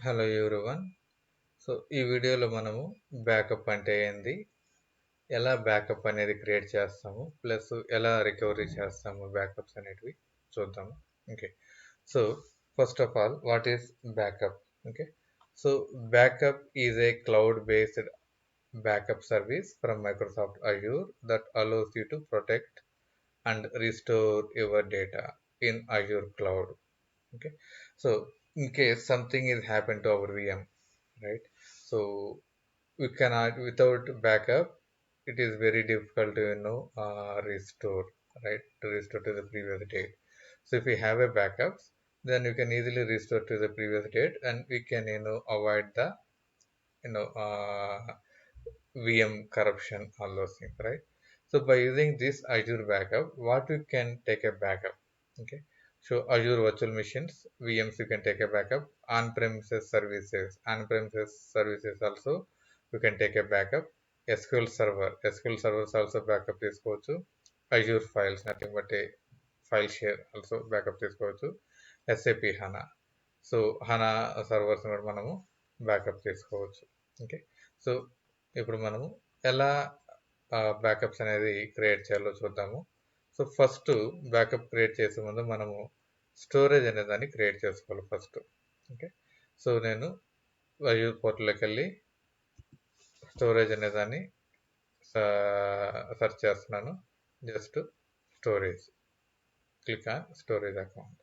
Hello everyone. So ఈ వీడియోలో మనము బ్యాకప్ అంటే ఏంది, ఎలా బ్యాకప్ అనేది క్రియేట్ చేస్తాము, ప్లస్ ఎలా రికవరీ చేస్తాము బ్యాకప్స్ అనేటివి చూద్దాము. Okay, so first of all what is backup? Okay, so backup is a cloud based backup service from Microsoft Azure that allows you to protect and restore your data in Azure cloud. Okay, so in case something is happened to our VM, right? So we cannot, without backup it is very difficult to restore, right, to restore to the previous date. So if we have a backups, then you can easily restore to the previous date, and we can avoid the you know uh, VM corruption, all those things, right? So by using this Azure backup, what we can take a backup? Okay, so Azure virtual machines, VMs, you can take a backup. On-premises services also you can take a backup. SQL servers also backup తీసుకోవచ్చు. Azure files, nothing but a file share, also backup తీసుకోవచ్చు. SAP HANA, so HANA servers కూడా మనము backup తీసుకోవచ్చు. Okay, so ఇప్పుడు మనము ఎలా backups అనేది create చేయాలో చూద్దాము. సో ఫస్ట్ బ్యాకప్ క్రియేట్ చేసే ముందు మనము స్టోరేజ్ అనే దాన్ని క్రియేట్ చేసుకోవాలి ఫస్ట్. ఓకే, సో నేను Azure పోర్టల్లోకి వెళ్ళి స్టోరేజ్ అనే దాన్ని సెర్చ్ చేస్తున్నాను. Just storage, click on storage account.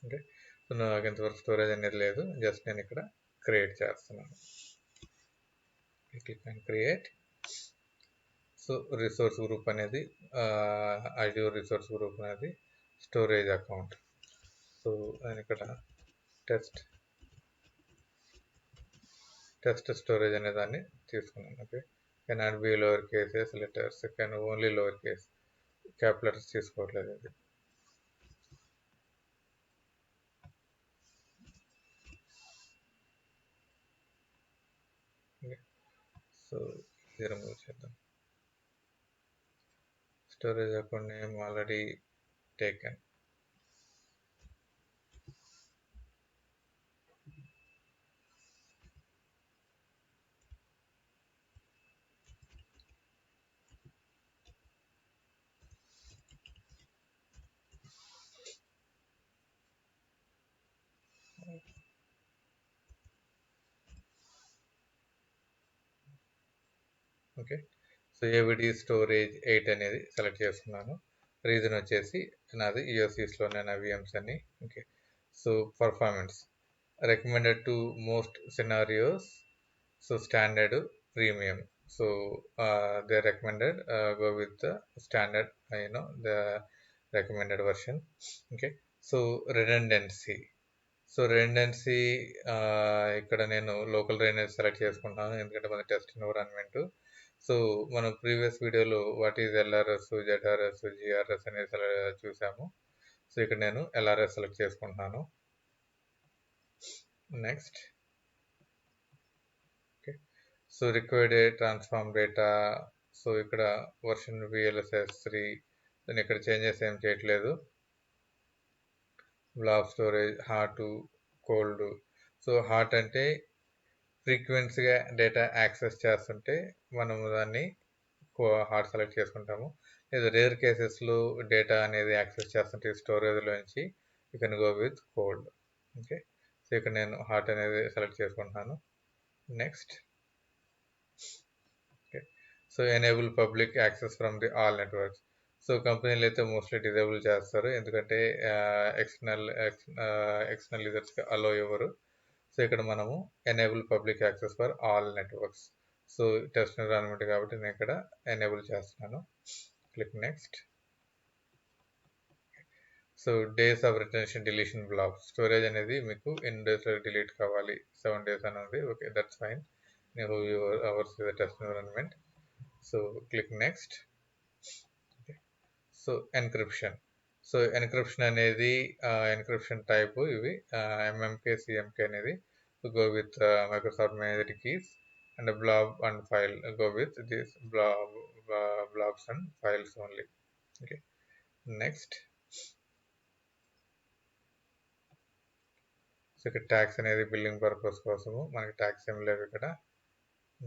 Okay, so నాకు ఇంతవరకు స్టోరేజ్ అనేది లేదు, జస్ట్ నేను ఇక్కడ క్రియేట్ చేస్తున్నాను. Click on create. So resource group అనేది Azure రిసోర్స్ గ్రూప్ అనేది స్టోరేజ్ అకౌంట్. సో నేను ఇక్కడ టెస్ట్ స్టోరేజ్ అనే దాన్ని తీసుకున్నాను. Okay, can not be lower cases letters, can only lower case, cap letters తీసుకోవట్లేదు ఇది. సో ఇది రిమూవ్ చేద్దాం. Storage account name already taken. Okay, so AVD storage 8 అనేది సెలెక్ట్ చేసుకున్నాను. రీజన్ వచ్చేసి నాది యూఎస్ఈస్లోనే నా VMs అన్ని. Okay, so performance recommended to most scenarios, so standard, premium. So they recommended go with the standard, the recommended version. Okay, so redundancy, ఇక్కడ నేను local redundancy select చేసుకుంటాను, ఎందుకంటే మన టెస్ట్ ఎన్విరాన్మెంట్. సో మనం ప్రీవియస్ వీడియోలో what is LRS, ZRS, GRS అనేది చూసాము. So ఇక్కడ నేను LRS సెలెక్ట్ చేసుకుంటున్నాను. Next, okay, so required transform data, so ఇక్కడ వర్షన్ VLSS 3, నేను ఇక్కడ చేంజెస్ ఏం చేయట్లేదు. Blob storage hot, cold. So hot అంటే ఫ్రీక్వెన్సీగా డేటా యాక్సెస్ చేస్తుంటే మనము దాన్ని హాట్ సెలెక్ట్ చేసుకుంటాము. లేదా రేర్ కేసెస్లో డేటా అనేది యాక్సెస్ చేస్తుంటే స్టోరేజ్లో నుంచి you can go with cold. Okay, so ఇక్కడ నేను హాట్ అనేది సెలెక్ట్ చేసుకుంటున్నాను. Next, okay, so enable public access from the all networks. So కంపెనీలు అయితే మోస్ట్లీ డిజేబుల్ చేస్తారు, ఎందుకంటే ఎక్స్టర్నల్ యూజర్స్కి అలో ఇవ్వరు. సో ఇక్కడ మనము enable public access for all networks. So test environment కాబట్టి నేను ఇక్కడ ఎనేబుల్ చేస్తున్నాను. Click next. So days of retention deletion block, storage అనేది మీకు ఎన్ని డేస్లో డిలీట్ కావాలి, 7 days అని ఉంది. Okay, that's fine. Hours test environment. So click next. So encryption, so encryption అనేది ఎన్క్రిప్షన్ టైప్ ఇవి MMK, CMK అనేది go with Microsoft Managed Keys, and blob and file go with this blobs and files only. Okay, next. So ఇక్కడ tax అనేది billing purpose కోసము, మనకి tax ఏం లేవు ఇక్కడ.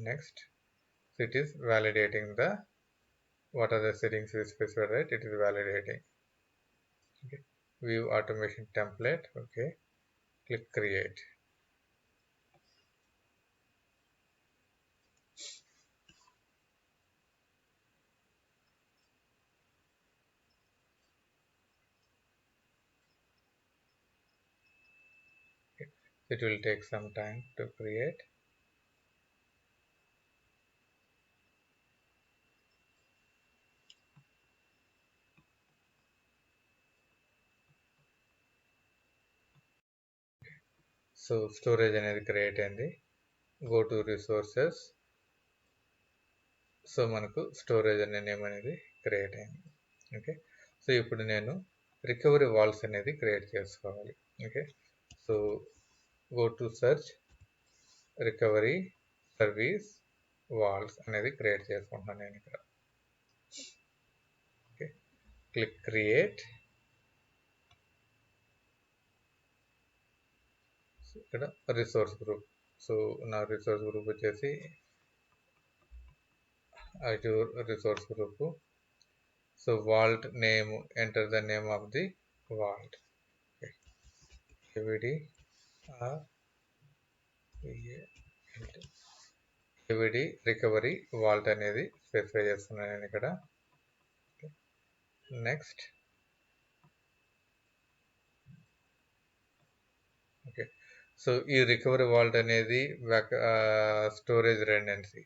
Next, it is validating the what are the settings we specified, right? It is validating. Okay, view automation template. Okay, click create. Okay. It will take some time to create. So storage అనేది create అయింది. Go to resources. So మనకు storage అనే name అనేది create అయింది. Okay, so ఇప్పుడు నేను recovery vaults అనేది create చేసుకోవాలి. Okay, so go to search recovery service vaults అనేది క్రియేట్ చేసుకుంటున్నాను నేను ఇక్కడ. Okay, click create. ఇక్కడ రిసోర్స్ గ్రూప్. సో నా రిసోర్స్ గ్రూప్ వచ్చేసి Azure resource group. So vault name, enter the name of the vault. Okay. AVD or AVD recovery vault అనేది specify చేస్తున్నాను నేను ఇక్కడ. నెక్స్ట్, ఓకే, సో ఈ రికవరీ వాల్ట్ అనేది storage redundancy.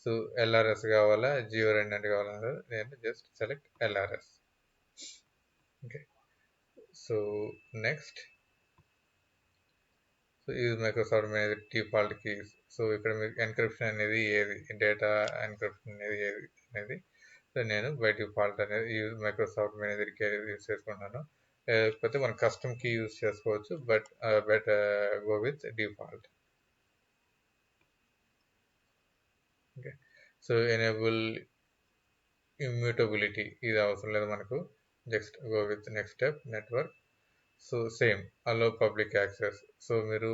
So LRS కావాలా, Jio redundant కావాలా, నేను just select LRS. Okay, so next, so use Microsoft manager default keys. So ఇక్కడ మీకు ఎన్క్రిప్షన్ అనేది ఏది, డేటా ఎన్క్రిప్షన్ అనేది ఏది అనేది, సో నేను బై డిఫాల్ట్ అనేది use Microsoft manager key use చేసుకుంటున్నాను. లేకపోతే మనం కస్టమ్ కీ యూజ్ చేసుకోవచ్చు, but go with default. Okay, so enable immutability ఇది అవసరం లేదు మనకు. Just go with next step network. So same allow public access. So మీరు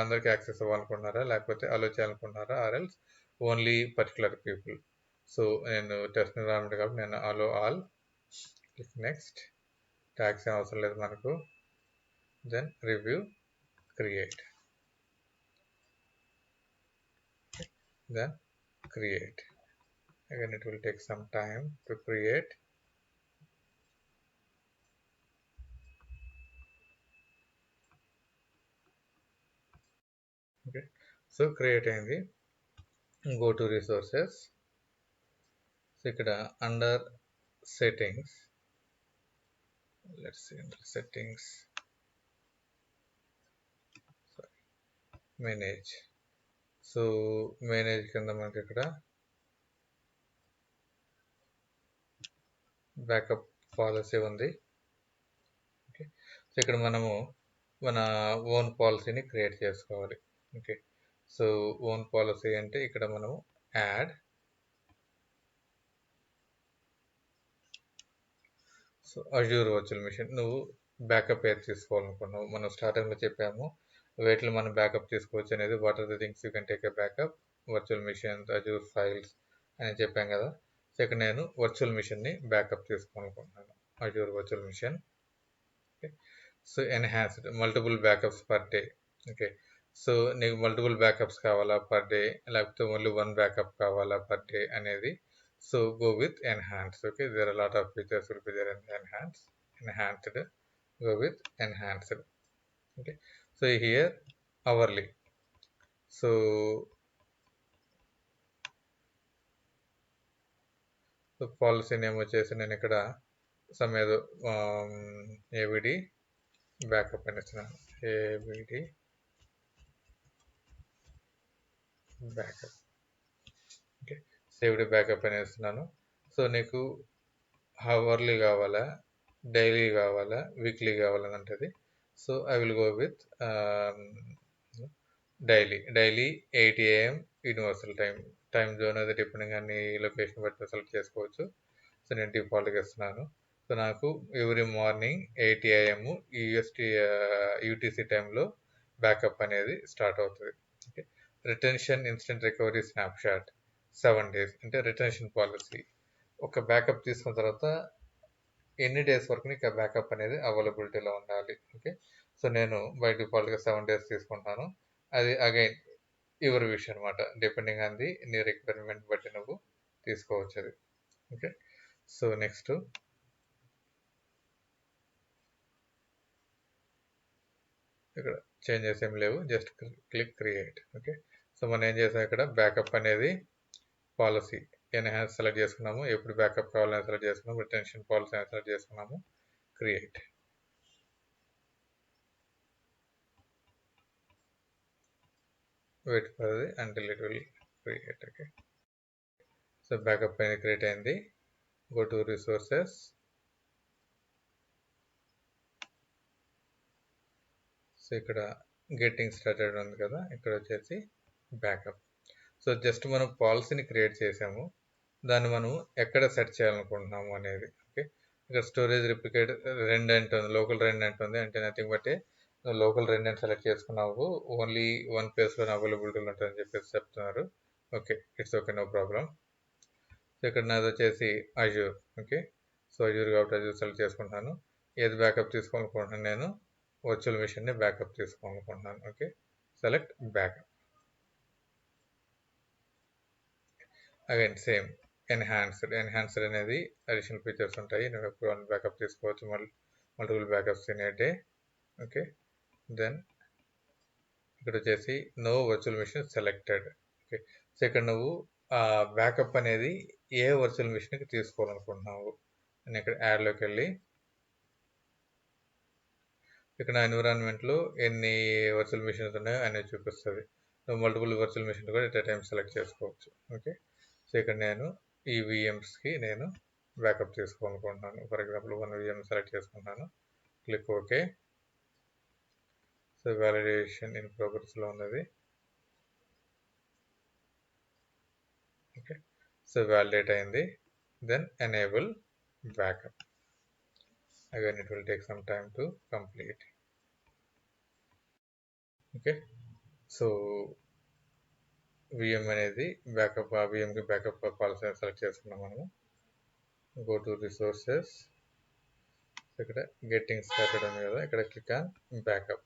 అందరికి యాక్సెస్ అవ్వాలనుకుంటున్నారా, లేకపోతే అలో చేయాలనుకుంటున్నారా, or else only particular people. So నేను టెస్ట్ ఎన్విరాన్మెంట్ కాబట్టి నేను అలో ఆల్. నెక్స్ట్, ట్యాక్స్ ఏం అవసరం లేదు మనకు. Then review create. Then create. Again it will take some time to create. Okay, so create అయింది. Go to resources. So ఇక్కడ under settings, let's see, under settings, sorry, manage. So manage కింద మనకి ఇక్కడ backup policy ఉంది. Okay, so ఇక్కడ మనము మన own పాలసీని క్రియేట్ చేసుకోవాలి. ఓకే, సో ఓన్ పాలసీ అంటే ఇక్కడ మనము add. So Azure virtual machine, నువ్వు బ్యాకప్ ఏది తీసుకోవాలనుకున్నావు, మనం స్టార్టింగ్లో చెప్పాము వేటిలో మనం బ్యాకప్ తీసుకోవచ్చు అనేది. What are the things you can take a backup, virtual machine, Azure files అని చెప్పాం కదా. సో ఇక్కడ నేను వర్చువల్ మిషన్ని బ్యాకప్ తీసుకోవాలనుకుంటున్నాను, Azure virtual machine. Okay, so enhanced multiple backups per day. Okay, so నీకు మల్టిపుల్ బ్యాకప్స్ కావాలా పర్ డే, లేకపోతే ఓన్లీ వన్ బ్యాకప్ కావాలా పర్ డే అనేది. So go with enhanced. Okay, there are a lot of features will be there in enhanced. Go with enhanced. Okay, so here hourly. So policy name వచ్చేసి నేను ఇక్కడ సమేదో ఏవిడి backup అని ఇస్తున్నాను. ఏవిడి backup. Okay, saved backup అని ఇస్తున్నాను. So నీకు hourly కావాలా, daily కావాలా, వీక్లీ కావాలని ఉంటుంది. So I will go with daily 8 AM universal time zone అది డిపెండింగ్ అన్ని లొకేషన్ బట్టి సెలెక్ట్ చేసుకోవచ్చు. సో నేను డిఫాల్ట్గా ఇస్తున్నాను. సో నాకు ఎవ్రీ మార్నింగ్ 8 AM యూటీసీ టైంలో బ్యాకప్ అనేది స్టార్ట్ అవుతుంది. Okay. Retention instant recovery snapshot 7 days అంటే రిటెన్షన్ పాలసీ. ఒక బ్యాకప్ తీసుకున్న తర్వాత ఎన్ని డేస్ వరకు నీకు ఆ బ్యాకప్ అనేది అవైలబిలిటీలో ఉండాలి. ఓకే. సో నేను బై డిఫాల్ట్గా 7 days తీసుకుంటాను. అది అగైన్ యువర్ విష్ అనమాట. డిపెండింగ్ ఆన్ ది నీ రిక్వైర్మెంట్ బట్టి నువ్వు తీసుకోవచ్చు అది. ఓకే. సో నెక్స్ట్ ఇక్కడ చేంజెస్ ఏం లేవు, just click create. Okay. So మనం ఏం చేసాం ఇక్కడ బ్యాకప్ అనేది పాలసీ ఎన్హాన్స్ సెలెక్ట్ చేసుకున్నాము, ఎప్పుడు బ్యాకప్ కావాలని సెలెక్ట్ చేసుకున్నాము, రిటెన్షన్ పాలసీ అని సెలెక్ట్ చేసుకున్నాము, create. Wait for the until it will create. Okay. So backup అనేది క్రియేట్ అయింది. Go to resources. సో ఇక్కడ గెట్టింగ్ స్టార్టెడ్ ఉంది కదా, ఇక్కడ వచ్చేసి బ్యాకప్. సో జస్ట్ మనం పాలసీని క్రియేట్ చేసాము, దాన్ని మనం ఎక్కడ సెట్ చేయాలనుకుంటున్నాము అనేది. ఓకే. ఇక్కడ స్టోరేజ్ రిప్లికేట్ రెండెంట్ ఉంది, లోకల్ రెండెంట్ ఉంది, అంటే nothing but local redundant select చేసుకున్నావు, ఓన్లీ వన్ ప్లేస్లోనే అవైలబిలిటీలో ఉంటుందని చెప్పేసి చెప్తున్నారు. Okay, it's okay, no problem. So ఇక్కడ నాది వచ్చేసి అజూర్. ఓకే. సో అజూర్ కాబట్టి అజూర్ సెలెక్ట్ చేసుకుంటాను. ఏది బ్యాకప్ తీసుకోవాలనుకుంటున్నాను, నేను వర్చువల్ మిషన్ని బ్యాకప్ తీసుకోవాలనుకుంటున్నాను. Okay. Select backup. Again same enhanced అనేది అడిషనల్ ఫీచర్స్ ఉంటాయి. నువ్వు ఎప్పుడు వన్ బ్యాకప్ తీసుకోవచ్చు, multiple backups in a day. Okay. Then ఇక్కడ వచ్చేసి no virtual machine selected. Okay. So ఇక్కడ నువ్వు ఆ బ్యాకప్ అనేది ఏ వర్చువల్ మిషన్కి తీసుకోవాలనుకుంటున్నావు. నేను ఇక్కడ యాడ్లోకి వెళ్ళి ఇక్కడ నా ఎన్విరాన్మెంట్లో ఎన్ని వర్చువల్ మిషన్స్ ఉన్నాయో అనేది చూపిస్తుంది. నువ్వు మల్టిపుల్ వర్చువల్ మిషన్ కూడా ఎట్ ఏ టైం సెలెక్ట్ చేసుకోవచ్చు. ఓకే. సో ఇక్కడ నేను ఈ VMస్కి నేను బ్యాకప్ తీసుకోవాలనుకుంటున్నాను. ఫర్ ఎగ్జాంపుల్ 1 VM సెలెక్ట్ చేసుకుంటాను, click okay. So validation in ప్రోగ్రెస్లో ఉన్నది. ఓకే. సో వ్యాలిడేట్ అయింది. Then enable backup. Again it will take some time to complete. Okay. So VM అనేది బ్యాకప్, ఆ VMకి బ్యాకప్ పాలసీ సెలెక్ట్ చేసుకున్నాం మనము. Go to resources. ఇక్కడ గెట్టింగ్ స్టార్టెడ్ ఉంది కదా, ఇక్కడ క్లిక్ ఆన్ బ్యాకప్.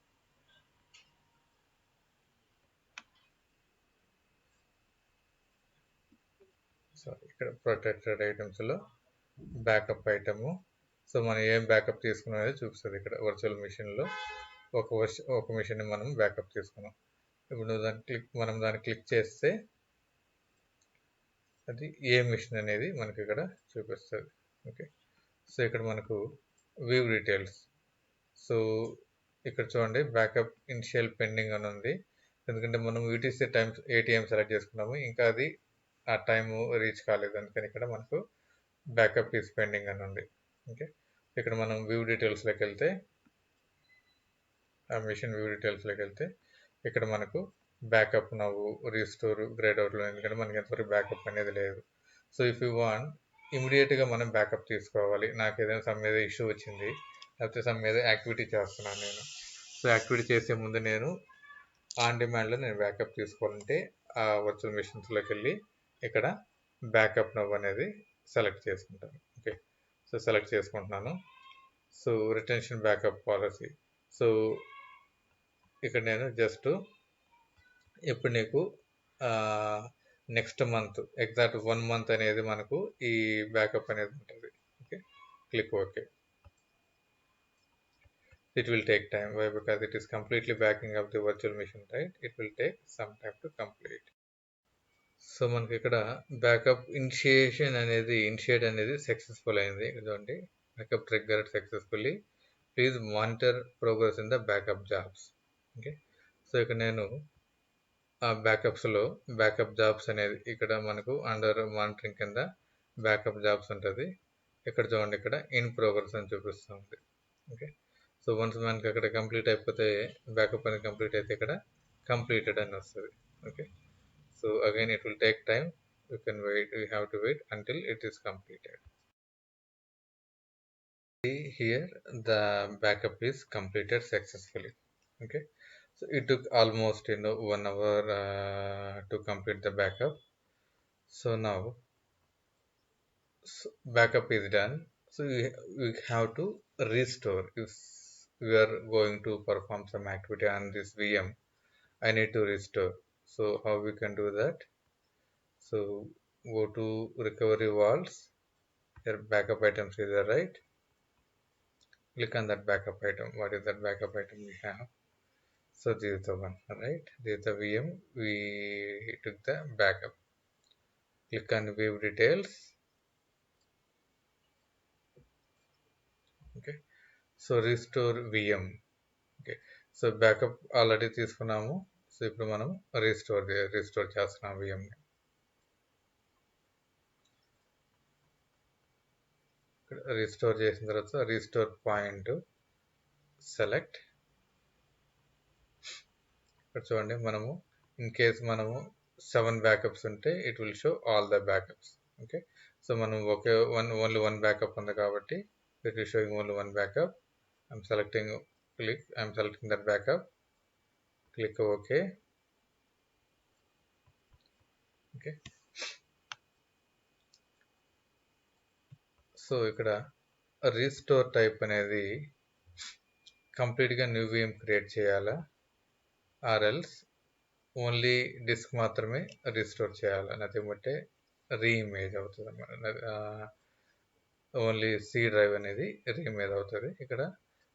సో ఇక్కడ ప్రొటెక్టెడ్ ఐటమ్స్లో బ్యాకప్ ఐటము. సో మనం ఏం బ్యాకప్ తీసుకున్నది చూపిస్తుంది ఇక్కడ. వర్చువల్ మిషన్లో ఒక మిషన్ని మనం బ్యాకప్ తీసుకున్నాం. ఇప్పుడు మనం దాన్ని క్లిక్ చేస్తే అది ఏ మిషన్ అనేది మనకి ఇక్కడ చూపిస్తుంది. ఓకే. సో ఇక్కడ మనకు వ్యూ డీటెయిల్స్. సో ఇక్కడ చూడండి బ్యాకప్ ఇనిషియల్ పెండింగ్ అని ఉంది, ఎందుకంటే మనం యూటీసీ టైమ్స్ ATM సెలెక్ట్ చేసుకున్నాము, ఇంకా అది ఆ టైము రీచ్ కాలేదు, అందుకని ఇక్కడ మనకు బ్యాకప్ ఈస్ పెండింగ్ అని ఉంది. ఓకే. ఇక్కడ మనం వ్యూ డీటెయిల్స్లోకి వెళ్తే, ఆ మిషన్ వ్యూ డీటెయిల్స్లోకి వెళ్తే ఇక్కడ మనకు బ్యాకప్ నవ్వు రీస్టోర్ గ్రేడ్ అవుట్లో, ఎందుకంటే మనకి ఎంతవరకు బ్యాకప్ అనేది లేదు. సో ఇఫ్ యూ వాంట్ ఇమీడియట్గా మనం బ్యాకప్ తీసుకోవాలి, నాకు ఏదైనా సమ్ మీద ఇష్యూ వచ్చింది, లేకపోతే సమ్ మీద యాక్టివిటీ చేస్తున్నాను నేను, సో యాక్టివిటీ చేసే ముందు నేను ఆన్ డిమాండ్లో నేను బ్యాకప్ తీసుకోవాలంటే ఆ వర్చువల్ మిషన్స్లోకి వెళ్ళి ఇక్కడ బ్యాకప్ నవ్ అనేది సెలెక్ట్ చేసుకుంటాను. ఓకే. సో సెలెక్ట్ చేసుకుంటున్నాను. So retention backup policy. So ఇక్కడ నేను జస్ట్ ఇప్పుడు నీకు నెక్స్ట్ మంత్ ఎగ్జాక్ట్ 1 month అనేది మనకు ఈ బ్యాకప్ అనేది ఉంటుంది. Okay. Click okay. It will take time. Why? Because it is completely backing up the virtual machine, right? It will take some time to complete. So మనకి ఇక్కడ backup initiate అనేది successful అయింది. చూడండి, backup triggered successfully, please monitor progress in the backup jobs. Okay. So ఇక్కడ నేను ఆ బ్యాకప్స్లో backup jobs అనేది ఇక్కడ మనకు అండర్ మానిటరింగ్ కింద బ్యాకప్ జాబ్స్ ఉంటుంది. ఇక్కడ చూడండి, ఇక్కడ ఇన్ ప్రోగ్రెస్ అని చూపిస్తుంది. ఓకే. సో వన్స్ మనకి అక్కడ కంప్లీట్ అయిపోతే, బ్యాకప్ అనేది కంప్లీట్ అయితే ఇక్కడ కంప్లీటెడ్ అని వస్తుంది. Okay. So again it will take time. You have to wait until it is completed. here the backup is completed successfully. Okay, so it took almost 1 hour to complete the backup. So now backup is done. So we have to restore. If we are going to perform some activity on this VM, I need to restore. So how we can do that? So go to recovery vaults. Your backup items is there, right? Click on that backup item. What is that backup item we have? So this is the one, right? This is the VM. We took the backup. Click on view details. Okay. So restore VM. Okay. So backup already తీసుకున్నాము. So ఇప్పుడు మనం restore చేస్తున్నాం VM ని. Restore చేసిన తర్వాత restore point select. ఇక్కడ చూడండి, మనము ఇన్ కేస్ మనము 7 బ్యాకప్స్ ఉంటే it will show all the backups. Okay, so మనం ఓన్లీ వన్ బ్యాకప్ ఉంది కాబట్టి it will showing only one backup. I'm selecting that backup. Click okay. Okay, so ఇక్కడ restore type అనేది కంప్లీట్గా న్యూ VM క్రియేట్ చేయాలా, or else only disk మాత్రమే restore చేయాలా, nothing బట్టే రీఇమేజ్ అవుతుంది అన్నమాట. ఓన్లీ సి డ్రైవ్ అనేది రీఇమేజ్ అవుతుంది. ఇక్కడ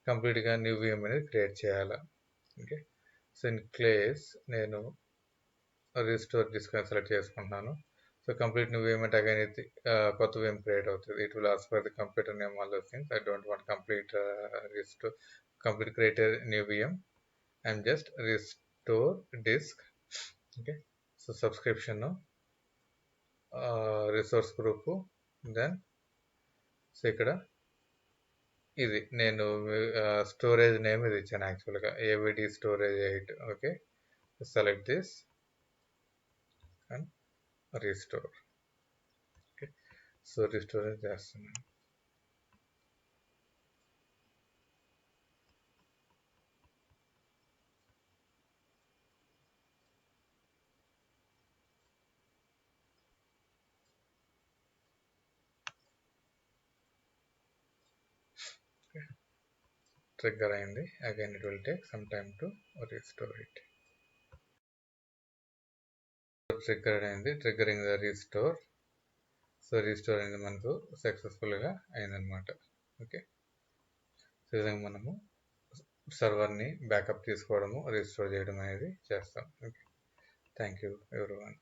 కంప్లీట్గా న్యూ VM అనేది క్రియేట్ చేయాలా. ఓకే, సో ఇన్ కేస్ నేను రీస్టోర్ డిస్క్ సెలెక్ట్ చేసుకుంటున్నాను. సో కంప్లీట్ న్యూ VM అంటే అగైన్ ఇది కొత్త VM క్రియేట్ అవుతుంది. It will ask for the computer name, all those things. I don't want complete create new VM. I'm just restore disk. Okay, so subscription, resource group, then so ఇక్కడ ఇది నేను storage name ఇది ఇచ్చాను యాక్చువల్గా, AVD storage 8. Okay, select this and restore. Okay, so restore చేస్తున్నాను. Trigger అయింది. Again it will take some time to restore it. Trigger అయింది, triggering the restore. So restore అనేది మనకు సక్సెస్ఫుల్గా అయిందనమాట. ఓకే, సో ఈ విధంగా మనము సర్వర్ని బ్యాకప్ తీసుకోవడము, రీస్టోర్ చేయడం అనేది చేస్తాం. Okay, thank you everyone.